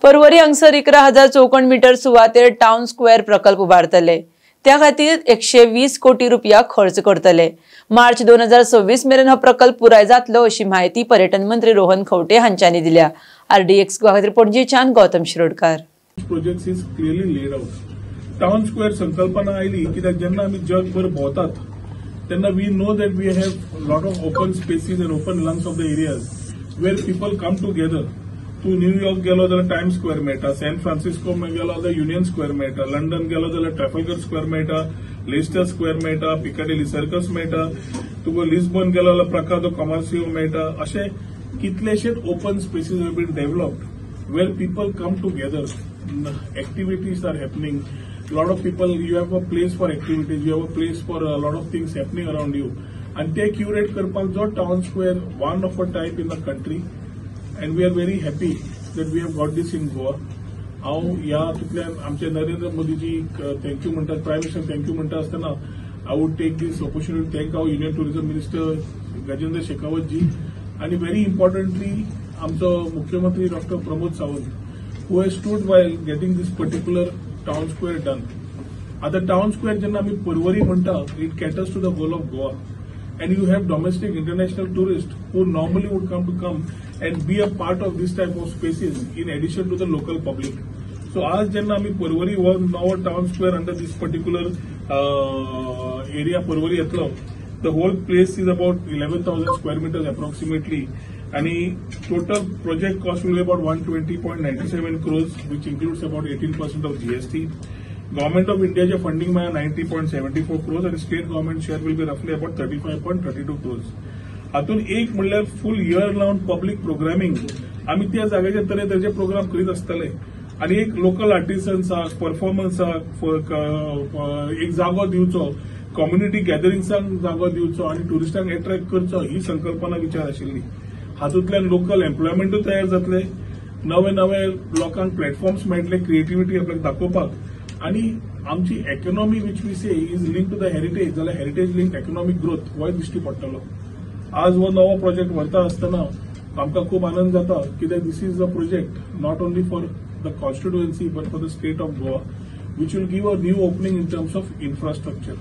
परवरी हांगसर 11,000 चौकण मीटर सुवातेर town square प्रकल्प उबारतले। त्या खातीर 120 कोटी रुपया खर्च करतले। मार्च 2026 मेरेन हो प्रकल्प पुराय जातलो अशी माहिती पर्यटन मंत्री रोहन खंवटे हांच्यानी दिल्या। RDX खातीर पणजीच्यान Gautam Shirodkar. Projects is clearly laid out. Town square संकल्पना आयली कित्याक जेन्ना आमी जगभर भोंवतात तेन्ना we know that we have lot of open spaces and open lungs of the areas where people come together. तू न्यूयॉर्क गेलो जाल्यार टाइम्स स्क्वेअर मेळटा, सॅन फ्रान्सिस्को गेलो जाल्यार युनियन स्क्वेअर मेळटा, लंडन गेलो जाल्यार ट्रॅफल्गर स्क्वेअर मेळटा, लेस्टर स्क्वेअर मेळटा, पिकाडेली सर्कस मेळटा, तुका लिस्बन गेलो जाल्यार प्रकादो कॉमर्सियो मेळटा। अशे कितलेशेच open spaces have been developed where people come together, activities are happening. A lot of people, you have a place for activities, you have a place for a lot of things happening around you. And they curate करपाक जो town square one of a type in the country, and we are very happy that we have got this in Goa. हांव ह्या हातूंतल्यान आमचे Narendra Modiji thank you म्हणटा, prime minister thank you म्हणटा आसतना I would take this opportunity to thank our Union Tourism Minister Gajendra Shekhawat ji, and very importantly आमचो मुख्यमंत्री Dr. Pramod Sawant, who has stood while getting this particular town square done. At the town square jenna आमी परवरी म्हणटा, it caters to the whole of Goa, and you have domestic international tourists who normally would come and be a part of this type of spaces in addition to the local public. So आज jenna आमी Porvorim now town square under this particular area Porvorim येतलो, the whole place is about 11,000 square meters approximately. And total project cost will be about 120.97 crores, which includes about 18% of GST. Government of India funding by 90.74 crores, and state government share will be roughly about 35.32 crores. हातून एक म्हणल्यार फुल year round public programming आमी त्या जाग्याचेर तरेतरेचे programme करीत आसतले, आनी एक लोकल आर्टिसन्साक, परफॉर्मन्साक एक जागो दिवचो, कम्युनिटी गॅदरिंग्साक जागो दिवचो आनी टुरिस्टांक अट्रॅक्ट करचो, ही संकल्पना विचार आशिल्ली। हातूंतल्यान लोकल एम्प्लॉयमेंटूय तयार जातले, नवे नवे लोकांक प्लॅटफॉर्म्स मेळटले क्रिएटिव्हिटी आपल्याक दाखोवपाक, आनी आमची economy which we say is link to the heritage, जाल्यार हेरिटेज लिंक इकॉनॉमिक ग्रोथ होय दिश्टी पडटलो। आज हो नवो प्रोजेक्ट व्हरता आसतना आमकां खूब आनंद जाता, कित्याक this is a project not only for the constituency but for the state of Goa, which will give a new opening in terms of infrastructure.